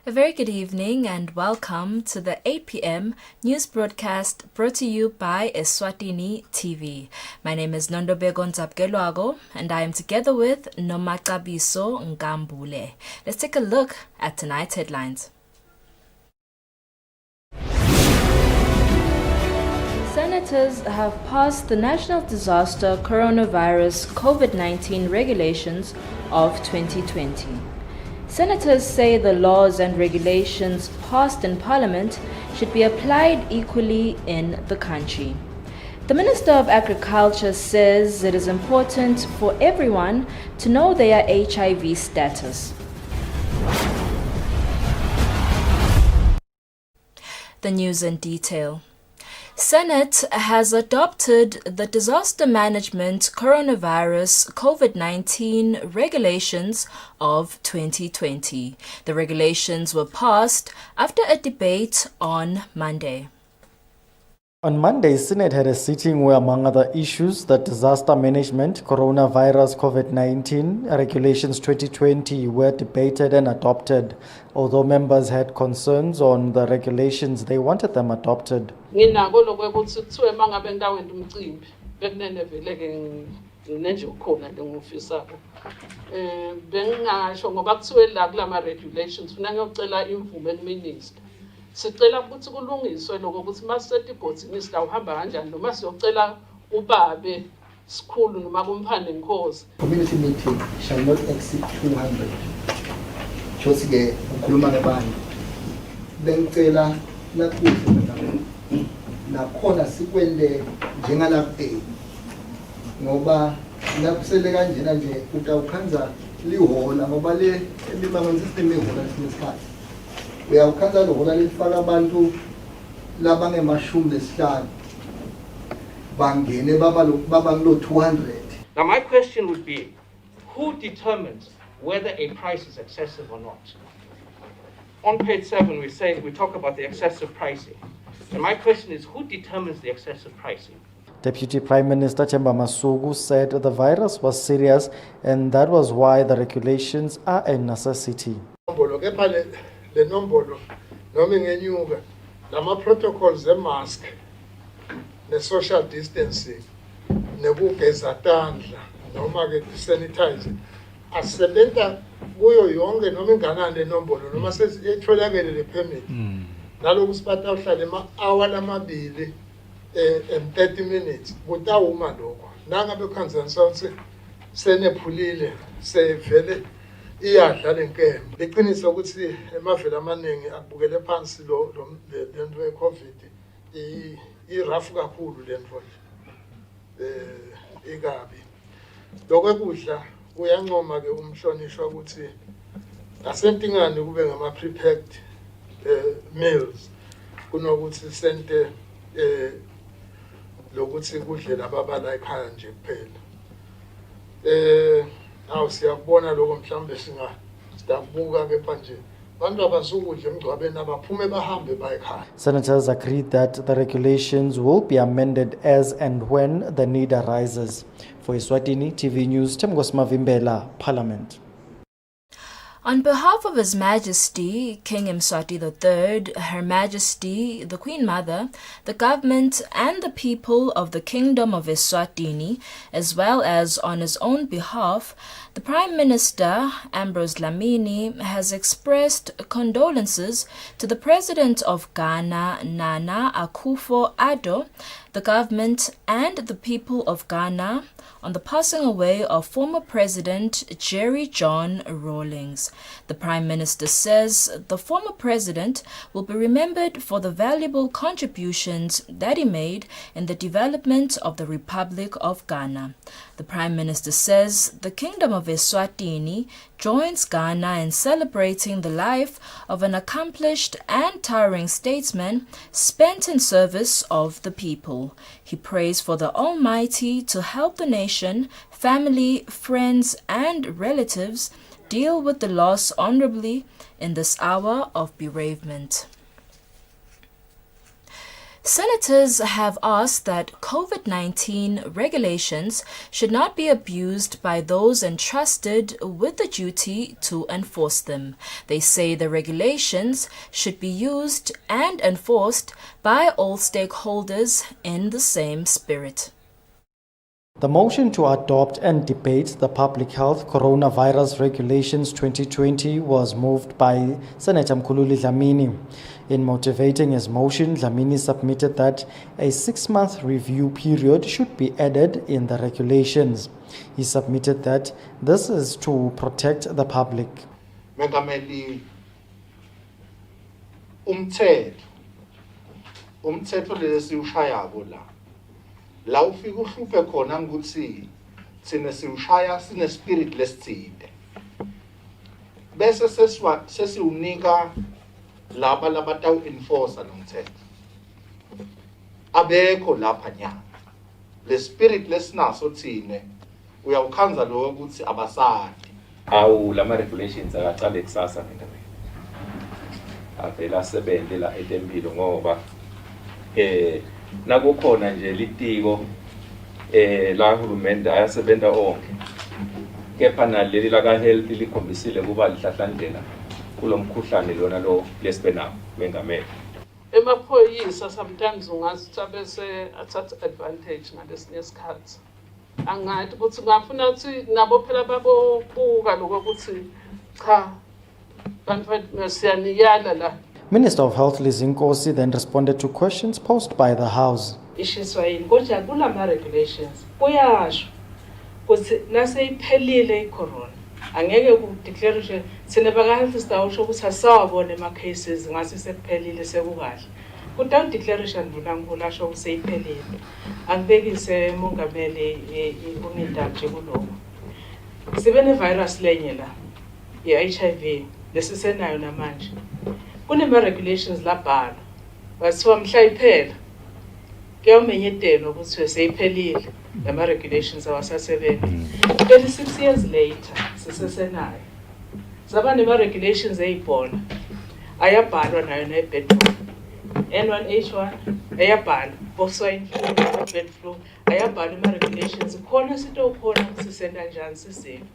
A very good evening and welcome to the 8 p.m. news broadcast brought to you by Eswatini TV. My name is Nondobego Nzapkelwago and I am together with Nomakabiso Ngambule. Let's take a look at tonight's headlines. Senators have passed the National Disaster Coronavirus COVID-19 Regulations of 2020. Senators say the laws and regulations passed in Parliament should be applied equally in the country. The Minister of Agriculture says it is important for everyone to know their HIV status. The news in detail. Senate has adopted the Disaster Management Coronavirus COVID-19 Regulations of 2020. The regulations were passed after a debate on Monday. On Monday, Senate had a sitting where, among other issues, the Disaster Management Coronavirus COVID-19 Regulations 2020 were debated and adopted. Although members had concerns on the regulations, they wanted them adopted. Sicela ukuthi kulungiswe lokho ukuthi masisethi ibhotini sitawuhamba kanjani noma siyocela ubabe sikhulu noma kumphande inkosi. Community meeting shall not exceed 200. Chosi ke ukhuluma nabantu. Bengicela nakuhle nakhona sikwende njengalaphe. Ngoba nakusele kanjena nje utawukhanza lihola ngoba le emimango system ihola lesikhathi. Uyawukhanza lohola lifaka abantu labangemashumi lesihlanu bangene baba ngilo 200. Now my question would be, who determines whether a price is excessive or not? On page 7 we talk about the excessive pricing. And my question is, who determines the excessive pricing? Deputy Prime Minister Themba Masuku said the virus was serious and that was why the regulations are a necessity. Le nombolo noma ingenyuka lama protocols emask ne social distancing nekugeza tandla noma ke sanitize asebenza kuyo yonke noma inganani le nombolo noma sesitholakele le permit naloku siphatha uhlale ama-hour amabili and 30 minutes kutawuma lokho nangabe consensus senephulile sevele iyadla lenkembe leqiniso ukuthi emavela amaningi akubukele phansi lo lento ye-COVID irafu kakhulu lento ikabi lokho ekudla uyancoma ke umhlonishwa ukuthi asentingani kube ngama prepared meals kunokuthi sente lokuthi kudle lababala ekhaya nje kuphela siyabona lokho mhlambe sidabuka kepha nje abantu abasukudla emgcwabeni abaphume bahambe bayekhaya. Senators agreed that the regulations will be amended as and when the need arises. For Eswatini TV News, Temgos Mavimbela, Parliament. On behalf of His Majesty King Mswati III, Her Majesty the Queen Mother, the government and the people of the Kingdom of Eswatini, as well as on his own behalf, the Prime Minister, Ambrose Dlamini, has expressed condolences to the President of Ghana, Nana Akufo-Addo, the government and the people of Ghana on the passing away of former President Jerry John Rawlings. The Prime Minister says the former president will be remembered for the valuable contributions that he made in the development of the Republic of Ghana. The Prime Minister says the Kingdom of Eswatini joins Ghana in celebrating the life of an accomplished and towering statesman spent in service of the people. He prays for the Almighty to help the nation, family, friends, and relatives deal with the loss honorably in this hour of bereavement. Senators have asked that COVID-19 regulations should not be abused by those entrusted with the duty to enforce them. They say the regulations should be used and enforced by all stakeholders in the same spirit. The motion to adopt and debate the Public Health Coronavirus Regulations 2020 was moved by Senator Mkhululi Dlamini. In motivating his motion, Dlamini submitted that a 6-month review period should be added in the regulations. He submitted that this is to protect the public. Mengameli umthetho lesi ushayako la ufika uhluphe khona ukuthi sine siushaya sine spirit lesitside bese sesiunika laba labatawu enforce lomthetho abekho lapha nyanga le spirit lesinaso thine uyawukhanza lo ukuthi abasadi awu lama regulations akaqale kusasa ngendaba avela sebenze la etempilo ngoba nakukhona nje litiko la hulumende ayasebenza onke kepha naleli la ka health likhombisile kuba lihlahlandlela kulomkhuhlane lona lo lesibenawo mengameli emaphoyisa sometimes ungasithi bese athatha advantage ngalesinye isikhathi angathi ukuthi ngafuna ukuthi nabo phela babobuka lokuthi cha bantu siyaniyala la. Minister of Health Lizinkosi then responded to questions posed by the House. Ishiswa yini kodwa kulama regulations kuyasho ukuthi naseyiphelile icorona angeke ku declaration sine baka health staff usho ukuthi asawabona ema cases ngase sekuphelile sekukahle kudawu declaration bunangula sho kuseyiphelile angibekise mongameli unindaba nje kuloko sibe ne virus lenye la ye HIV lesisenayo namanje kunema regulations labhala bathiwa mhla iphela kuyawumenyetelo ukuthi seyiphelile lama regulations awasasebenza 36 years later sisesenayo zaba nema regulations eyibhola ayabhalwa nayo nebedroom N1H1 ayabhalwa boswine flu bird flu ayabhalwa ima regulations khona sito khona sisenda njani sisimo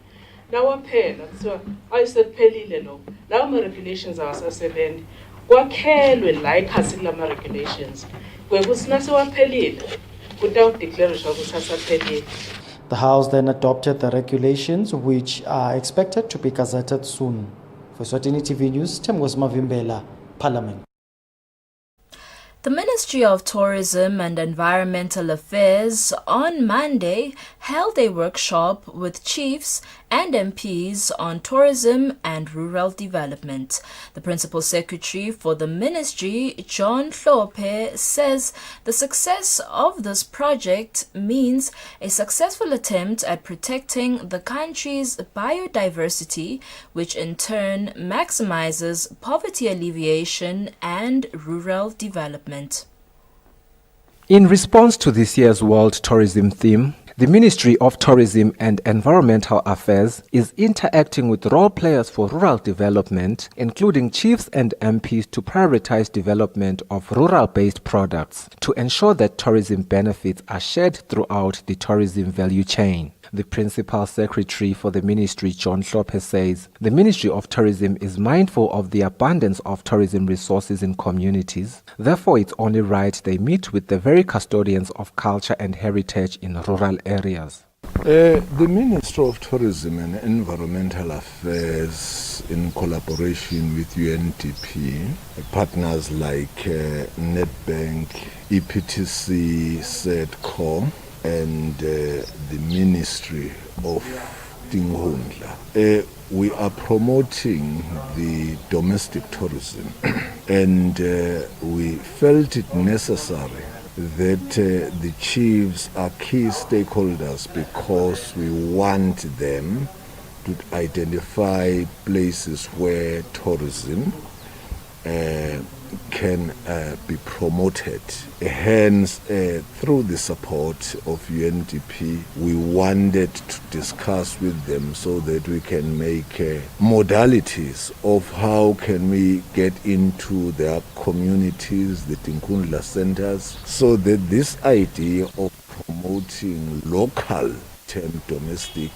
nawaphela kuthiwa ayisephelile lo lawo ma regulations awasasebenza kwakhelwe la ikhasi lama regulations kwekuthi nasewaphelile kudawu declaration ukuthi asaphelile. The House then adopted the regulations, which are expected to be gazetted soon. For Eswatini TV News, Temgos Mavimbela, Parliament. The Ministry of Tourism and Environmental Affairs on Monday held a workshop with chiefs and MPs on tourism and rural development. The Principal Secretary for the Ministry, John Hlophe, says the success of this project means a successful attempt at protecting the country's biodiversity, which in turn maximizes poverty alleviation and rural development. In response to this year's World Tourism theme, the Ministry of Tourism and Environmental Affairs is interacting with role players for rural development, including chiefs and MPs, to prioritize development of rural-based products to ensure that tourism benefits are shared throughout the tourism value chain. The Principal Secretary for the Ministry, John Hlophe, says the Ministry of Tourism is mindful of the abundance of tourism resources in communities. Therefore, it's only right they meet with the very custodians of culture and heritage in rural areas. The Ministry of Tourism and Environmental Affairs, in collaboration with UNDP, partners like Nedbank, EPTC, SEDCO, and the Ministry of Tinghundla. We are promoting the domestic tourism and we felt it necessary that the chiefs are key stakeholders because we want them to identify places where tourism can be promoted. Hence, through the support of UNDP, we wanted to discuss with them so that we can make modalities of how can we get into their communities, the Tinkundla centers, so that this idea of promoting local term domestic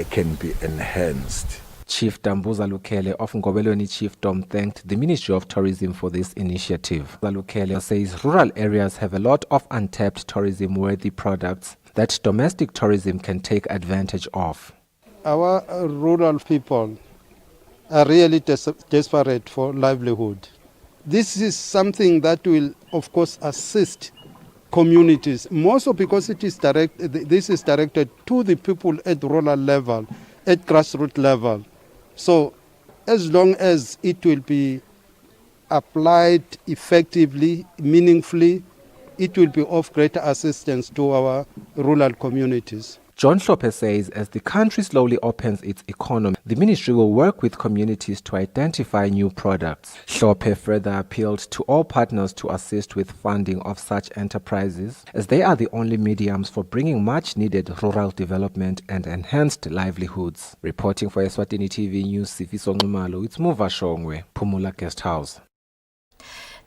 can be enhanced. Chief Dambuza Lukele of Ngobelweni Chiefdom thanked the Ministry of Tourism for this initiative. Lukele says rural areas have a lot of untapped tourism-worthy products that domestic tourism can take advantage of. Our rural people are really desperate for livelihood. This is something that will, of course, assist communities, more so because this is directed to the people at rural level, at grassroots level. So as long as it will be applied effectively, meaningfully, it will be of greater assistance to our rural communities. John Hlophe says as the country slowly opens its economy, the ministry will work with communities to identify new products. Hlophe further appealed to all partners to assist with funding of such enterprises, as they are the only mediums for bringing much needed rural development and enhanced livelihoods. Reporting for Eswatini TV News, Sifiso Ngumalo, it's Muva Shongwe, Pumula Guest House.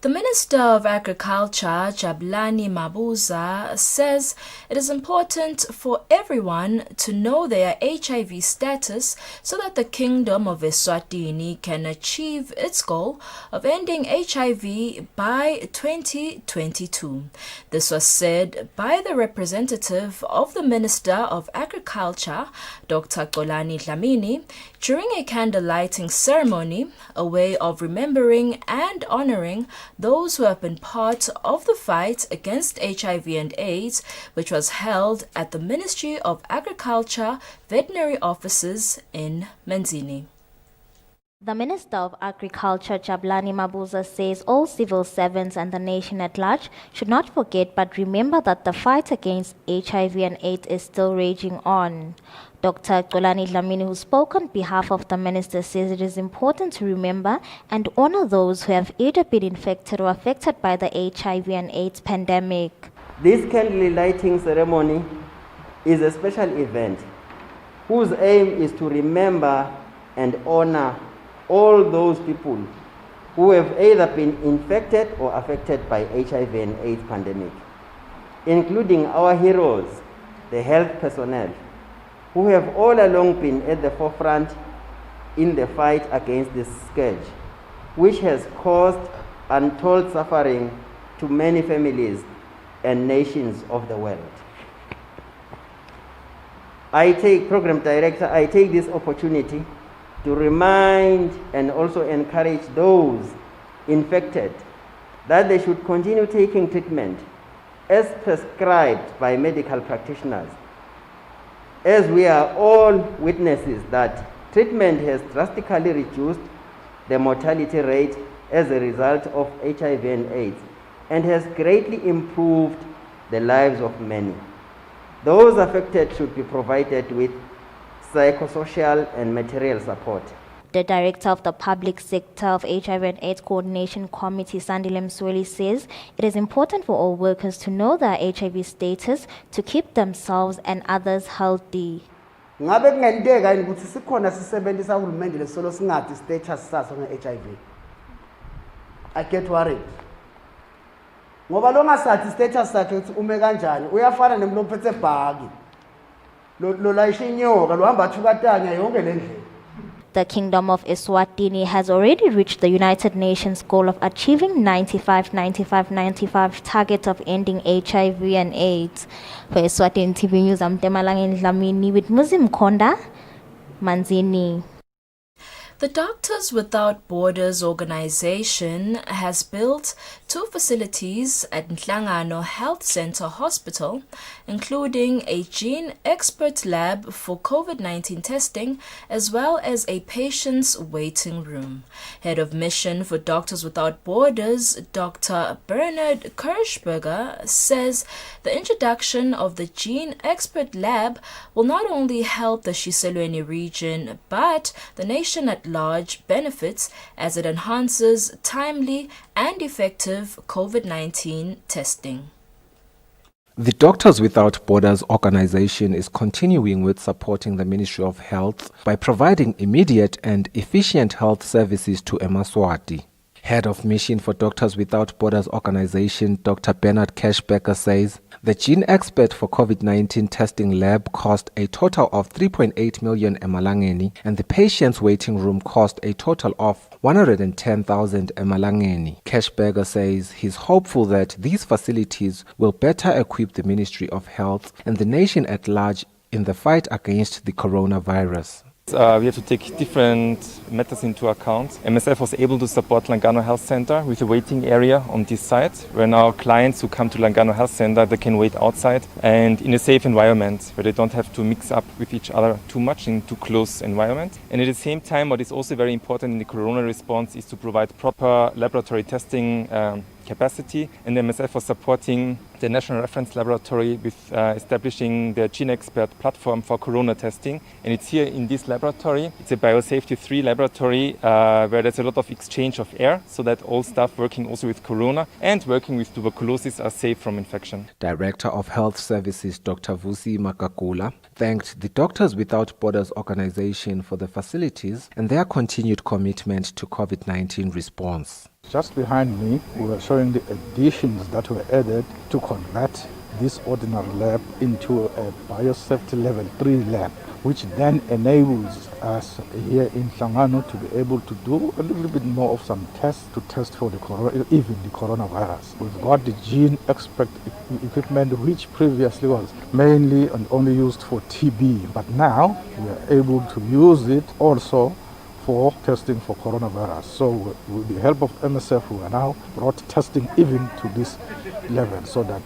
The Minister of Agriculture, Jabulani Mabuza, says it is important for everyone to know their HIV status so that the Kingdom of Eswatini can achieve its goal of ending HIV by 2022. This was said by the representative of the Minister of Agriculture, Dr. Xolani Dlamini, during a candle lighting ceremony, a way of remembering and honoring those who have been part of the fight against HIV and AIDS, which was held at the Ministry of Agriculture Veterinary Offices in Manzini. The Minister of Agriculture, Jabulani Mabuza, says all civil servants and the nation at large should not forget but remember that the fight against HIV and AIDS is still raging on. Dr. Xolani Dlamini, who spoke on behalf of the minister, says it is important to remember and honor those who have either been infected or affected by the HIV and AIDS pandemic. This candle lighting ceremony is a special event whose aim is to remember and honor all those people who have either been infected or affected by HIV and AIDS pandemic, including our heroes, the health personnel, who have all along been at the forefront in the fight against this scourge, which has caused untold suffering to many families and nations of the world. Program Director, I take this opportunity to remind and also encourage those infected that they should continue taking treatment as prescribed by medical practitioners, as we are all witnesses that treatment has drastically reduced the mortality rate as a result of HIV and AIDS and has greatly improved the lives of many. Those affected should be provided with psychosocial and material support. The director of the Public Sector of HIV and AIDS Coordination Committee, Sandile Msweli, says it is important for all workers to know their HIV status to keep themselves and others healthy. Ngabe kungenteka yini ukuthi sikhona sisebenzisa uhulumende lesolo singathi status saso nge-HIV. I get worried. Ngoba lo ngasathi status sakhe ukuthi ume kanjani uyafana nemuntu ophethe ebhaki. Lo layisha inyoka lo hamba thukatanya yonke le ndlela. The Kingdom of Eswatini has already reached the United Nations goal of achieving 95-95-95 target of ending HIV and AIDS. For Eswatini TV News, I'm Temalang Dlamini with Muzim Konda, Manzini. The Doctors Without Borders organization has built 2 facilities at Nhlangano Health Center Hospital, including a gene expert lab for COVID-19 testing, as well as a patient's waiting room. Head of Mission for Doctors Without Borders, Dr. Bernard Kirschberger, says the introduction of the gene expert lab will not only help the Shiselweni region, but the nation at large benefits as it enhances timely and effective COVID-19 testing. The Doctors Without Borders organization is continuing with supporting the Ministry of Health by providing immediate and efficient health services to Eswatini. Head of Mission for Doctors Without Borders organization, Dr. Bernard Cashbecker, says the gene expert for COVID-19 testing lab cost a total of 3.8 million emalangeni, and the patient's waiting room cost a total of 110,000 emalangeni. Cashbecker says he's hopeful that these facilities will better equip the Ministry of Health and the nation at large in the fight against the coronavirus. We have to take different matters into account. MSF was able to support Langano Health Center with a waiting area on this site, where now clients who come to Langano Health Center, they can wait outside and in a safe environment, where they don't have to mix up with each other too much in too close environment. And at the same time, what is also very important in the corona response is to provide proper laboratory testing capacity, and MSF was supporting the National Reference Laboratory with establishing the Gene Expert platform for corona testing. And it's here in this laboratory. It's a biosafety 3 laboratory where there's a lot of exchange of air, so that all staff working also with corona and working with tuberculosis are safe from infection. Director of Health Services Dr. Vusi Makakula thanked the Doctors Without Borders organization for the facilities and their continued commitment to COVID-19 response. Just behind me, we were showing the additions that were added to convert this ordinary lab into a biosafety level 3 lab, which then enables us here in Hlangano to be able to do a little bit more of some tests to test for even the coronavirus. We've got the gene expert equipment, which previously was mainly and only used for TB, but now we are able to use it also for testing for coronavirus. So with the help of MSF, we are now brought testing even to this level, so that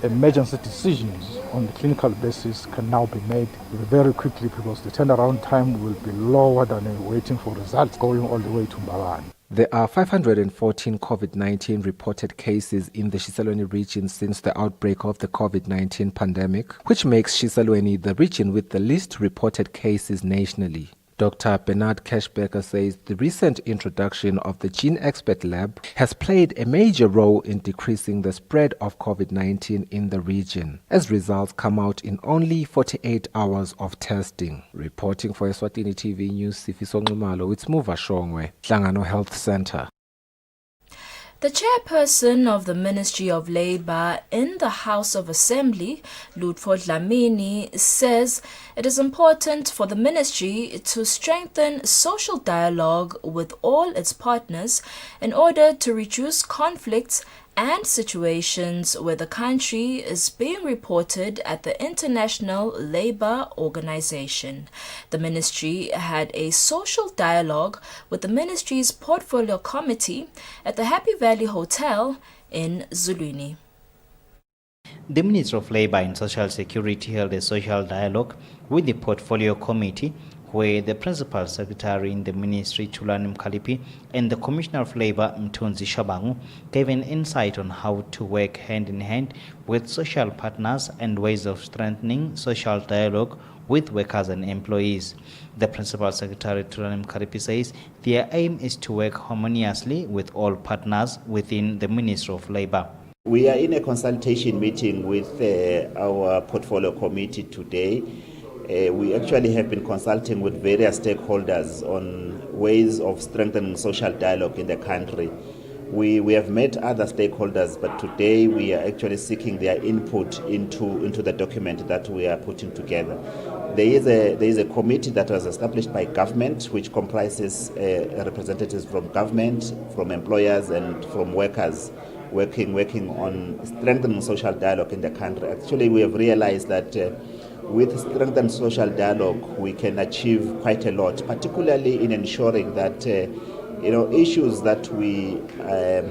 emergency decisions on the clinical basis can now be made very quickly, because the turnaround time will be lower than waiting for results going all the way to Mbabane. There are 514 COVID-19 reported cases in the Shiselweni region since the outbreak of the COVID-19 pandemic, which makes Shiselweni the region with the least reported cases nationally. Dr. Bernard Cashbecker says the recent introduction of the Gene Expert Lab has played a major role in decreasing the spread of COVID-19 in the region, as results come out in only 48 hours of testing. Reporting for Eswatini TV News, Sifiso Nxumalo, it's Muva Shongwe, Hlangano Health Center. The chairperson of the Ministry of Labour in the House of Assembly, Lutfo Dlamini, says it is important for the ministry to strengthen social dialogue with all its partners in order to reduce conflicts and situations where the country is being reported at the International Labour Organization. The ministry had a social dialogue with the ministry's portfolio committee at the Happy Valley Hotel in Zulwini. The Minister of Labour and Social Security held a social dialogue with the portfolio committee, where the Principal Secretary in the Ministry, Thulani Mkhalipi, and the Commissioner of Labour, Mthunzi Shabangu, gave an insight on how to work hand in hand with social partners and ways of strengthening social dialogue with workers and employees. The Principal Secretary, Thulani Mkhalipi, says their aim is to work harmoniously with all partners within the Ministry of Labour. We are in a consultation meeting with our portfolio committee today. We actually have been consulting with various stakeholders on ways of strengthening social dialogue in the country. We have met other stakeholders, but today we are actually seeking their input into the document that we are putting together. There is a committee that was established by government, which comprises representatives from government, from employers, and from workers, working on strengthening social dialogue in the country. Actually, we have realized that with strengthened social dialogue, we can achieve quite a lot, particularly in ensuring that issues that we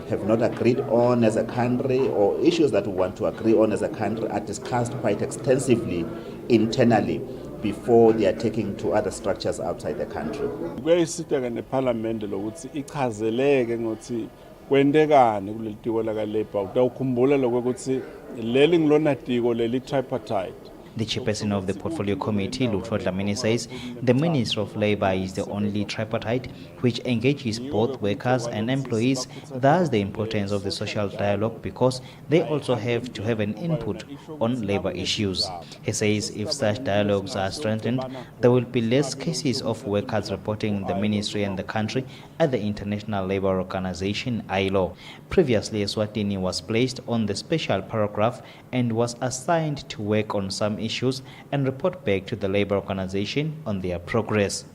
have not agreed on as a country, or issues that we want to agree on as a country, are discussed quite extensively internally before they are taken to other structures outside the country. Kuyisiteka neParliament lokuthi ichazeleke ngokuthi kwendekani kuleli tiko laka Labour. Utawukhumbula lokuthi leli ngilona tiko leli tripartite The chairperson of the Portfolio Committee, Lutfo Dlamini, says the Ministry of Labour is the only tripartite which engages both workers and employees, thus the importance of the social dialogue because they also have to have an input on labour issues. He says if such dialogues are strengthened, there will be less cases of workers reporting the ministry and the country at the International Labour Organization ILO. Previously, Eswatini was placed on the special paragraph and was assigned to work on some issues and report back to the Labour Organization on their progress.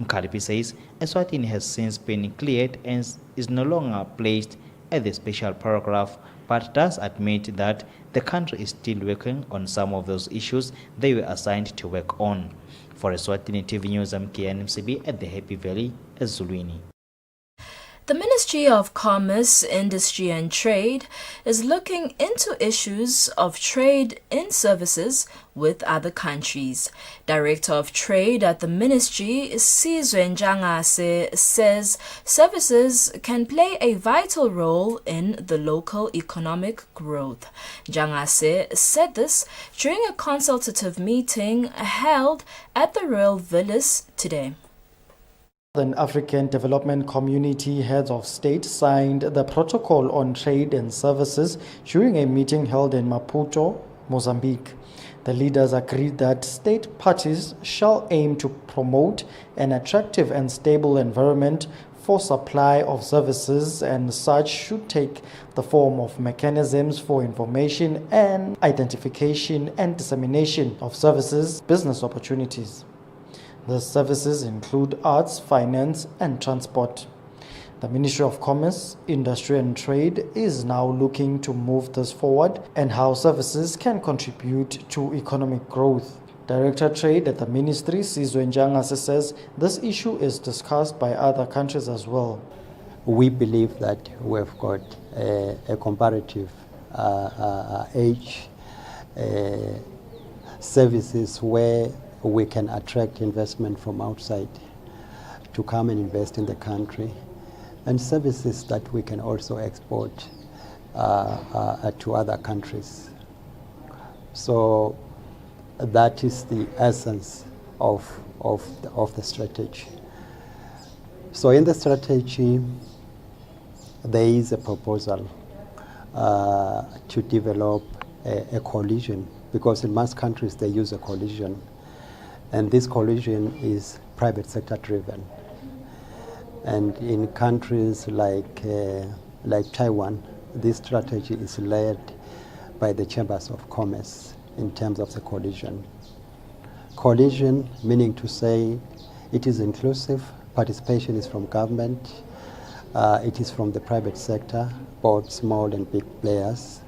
Mkhalipi says Eswatini has since been cleared and is no longer placed at the special paragraph, but does admit that the country is still working on some of those issues they were assigned to work on. For Eswatini TV News, I'm Kian MCB at the Happy Valley, Eswatini. The Ministry of Commerce, Industry and Trade is looking into issues of trade in services with other countries. Director of Trade at the Ministry, Sizwe Njangase, says services can play a vital role in the local economic growth. Njangase said this during a consultative meeting held at the Royal Villas today. The African Development Community Heads of State signed the Protocol on Trade and Services during a meeting held in Maputo, Mozambique. The leaders agreed that state parties shall aim to promote an attractive and stable environment for supply of services, and such should take the form of mechanisms for information and identification and dissemination of services, business opportunities. The services include arts, finance, and transport. The Ministry of Commerce, Industry and Trade is now looking to move this forward and how services can contribute to economic growth. Director Trade at the Ministry, Sizwe Njangase, says this issue is discussed by other countries as well. We believe that we've got a comparative age services where we can attract investment from outside to come and invest in the country, and services that we can also export to other countries. So that is the essence of the strategy. So in the strategy, there is a proposal to develop a coalition, because in most countries they use a coalition, and this coalition is private sector driven. And in countries like Taiwan, this strategy is led by the chambers of commerce in terms of the coalition. Coalition meaning to say it is inclusive, participation is from government, it is from the private sector, both small and big players.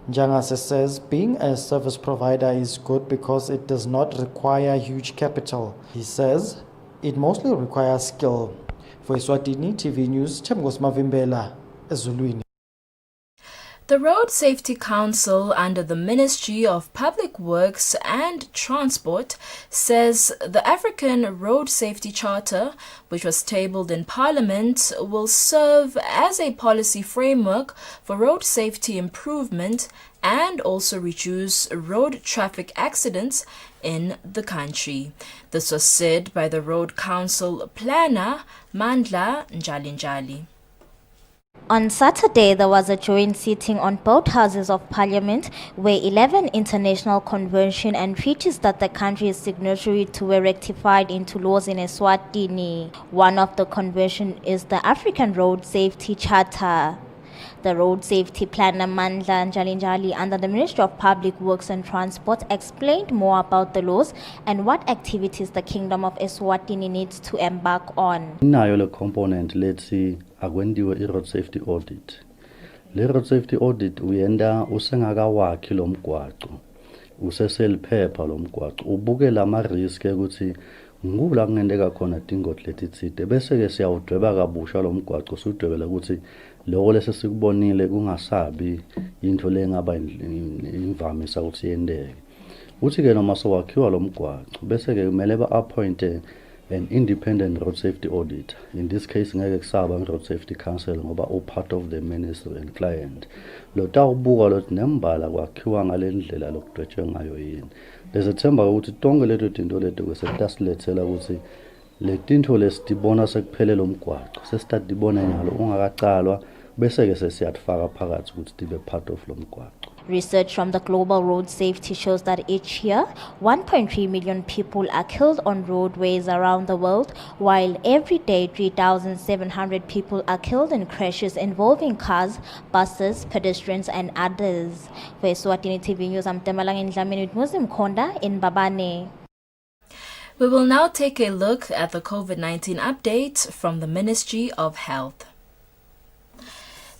Njangase says being a service provider is good because it does not require huge capital. He says it mostly requires skill. For Eswatini TV News, Temgos Mavimbela, Ezulwini. The Road Safety Council under the Ministry of Public Works and Transport says the African Road Safety Charter, which was tabled in Parliament, will serve as a policy framework for road safety improvement and also reduce road traffic accidents in the country. This was said by the Road Council planner, Mandla Njalinjali. On Saturday, there was a joint sitting on both houses of parliament where 11 international conventions and treaties that the country is signatory to were ratified into laws in Eswatini. One of the conventions is the African Road Safety Charter. The road safety planner Mandla Njalinjali under the Ministry of Public Works and Transport explained more about the laws and what activities the Kingdom of Eswatini needs to embark on. Nayo le component lethi akwendiwe i-road safety audit. Le road safety audit uyenda usengakawakhi lo mgwaqo. Useseliphepha lo mgwaqo. Ubukela ama-risk ukuthi ngula kungendeka khona dingot letithide bese ke siyawudweba kabusha lo mgwaqo sudwebela ukuthi lokho lese sikubonile kungasabi into lengaba imvamisa ukuthi yendeke. Uthi ke noma sowakhiwa lo mgwaqo bese ke kumele ba-appoint an independent road safety auditor. In this case ngeke kusaba nge-road safety council ngoba part of the ministry and client. Lo tawubuka lothi nembala kwakhiwa ngale ndlela lokudwetshwe ngayo yini. lesethemba ukuthi tonke leto tinto leto ke sesitasilethela ukuthi le tinto lesitibona sekuphele lo mgwaqo sesitadibona nyalo ungakaqalwa bese ke sesiyatfaka phakathi ukuthi tibe part of lo mgwaqo. Research from the Global Road Safety shows that each year, 1.3 million people are killed on roadways around the world, while every day 3,700 people are killed in crashes involving cars, buses, pedestrians, and others. For Eswatini TV News, I'm Temalang Ndlamini with Muslim Konda in Babane. We will now take a look at the COVID-19 update from the Ministry of Health.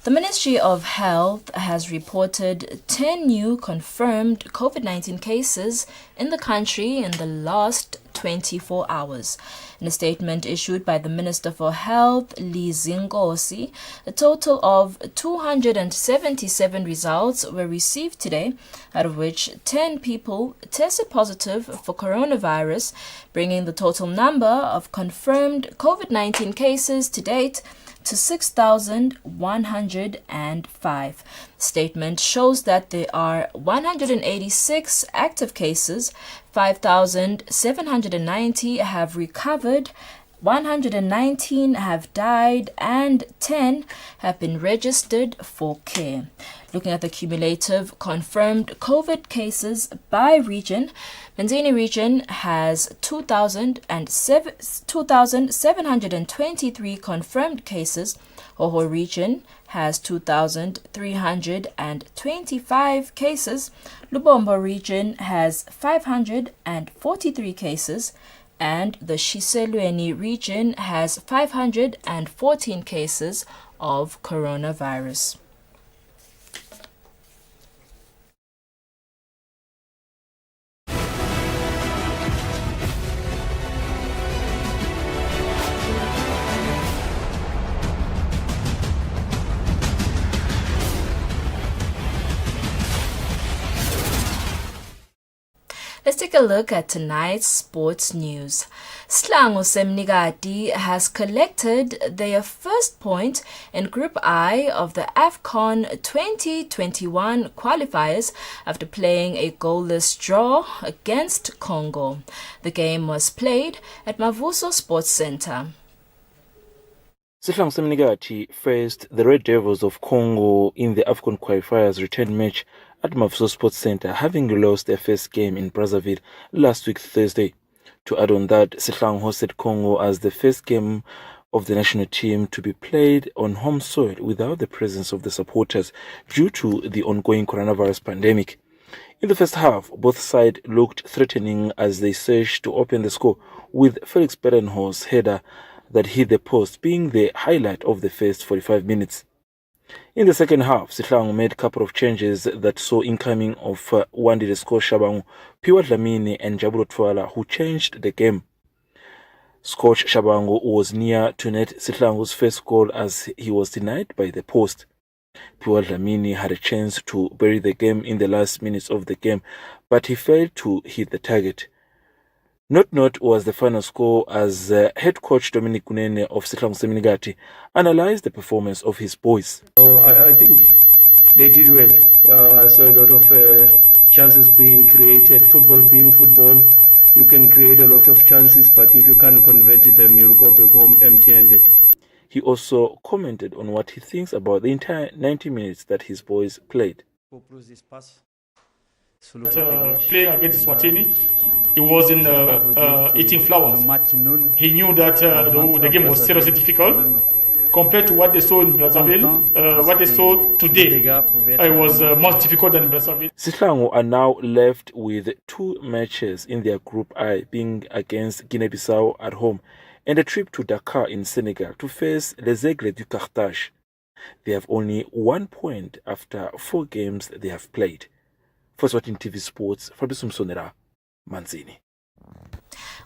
The Ministry of Health has reported 10 new confirmed COVID-19 cases in the country in the last 24 hours. In a statement issued by the Minister for Health, Zingosi, a total of 277 results were received today, out of which 10 people tested positive for coronavirus, bringing the total number of confirmed COVID-19 cases to date to 6,105. Statement shows that there are 186 active cases, 5,790 have recovered, 119 have died, and 10 have been registered for care. Looking at the cumulative confirmed COVID cases by region, Manzini region has 2,723 confirmed cases. Hoho region has 2,325 cases. Lubombo region has 543 cases. And the Shiselweni region has 514 cases of coronavirus. Let's take a look at tonight's sports news. Sihlangu Semnikati has collected their first point in Group I of the AFCON 2021 qualifiers after playing a goalless draw against Congo. The game was played at Mavuso Sports Center. Sihlangu Semnikati faced the Red Devils of Congo in the AFCON qualifiers return match at Mavuso Sports Center, having lost their first game in Brazzaville last week Thursday. To add on that, Sihlangu hosted Congo as the first game of the national team to be played on home soil without the presence of the supporters due to the ongoing coronavirus pandemic. In the first half, both sides looked threatening as they searched to open the score, with Felix Berenhorst's header that hit the post being the highlight of the first 45 minutes. In the second half, Sihlangu made a couple of changes that saw incoming of Wandile score Shabangu, Piwa Dlamini and Jabulo Twala, who changed the game. Scotch Shabangu was near to net Sihlangu's first goal as he was denied by the post. Piwa Dlamini had a chance to bury the game in the last minutes of the game, but he failed to hit the target. Not was the final score as head coach Dominic Kunene of Sihlangu Semnikati analyzed the performance of his boys. So I think they did well. I saw a lot of chances being created. Football being football, you can create a lot of chances, but if you can't convert them, you'll go back home empty-handed. He also commented on what he thinks about the entire 90 minutes that his boys played. Playing against Eswatini, he wasn't eating flowers. He knew that the game was seriously difficult compared to what they saw in Brazzaville. What they saw today, it was more difficult than in Brazzaville. Sihlangu are now left with 2 matches in their Group I, being against Guinea-Bissau at home and a trip to Dakar in Senegal to face Les Aigles du Carthage. They have only 1 point after 4 games they have played. For Eswatini TV Sports, Fabrice Msonera, Manzini.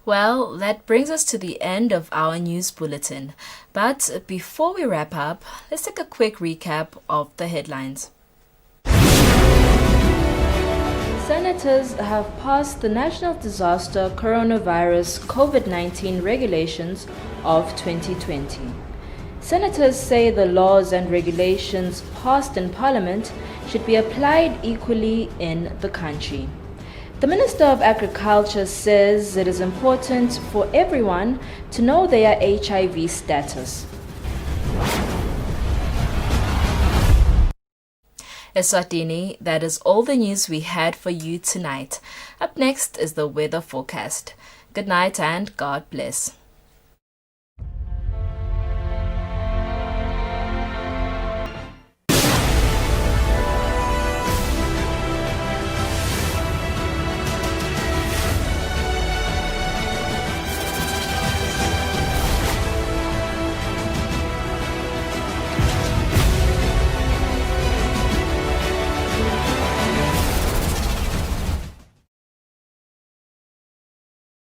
Well, that brings us to the end of our news bulletin. But before we wrap up, let's take a quick recap of the headlines. Senators have passed the National Disaster Coronavirus COVID-19 Regulations of 2020. Senators say the laws and regulations passed in Parliament should be applied equally in the country. The Minister of Agriculture says it is important for everyone to know their HIV status. Eswatini, that is all the news we had for you tonight. Up next is the weather forecast. Good night and God bless.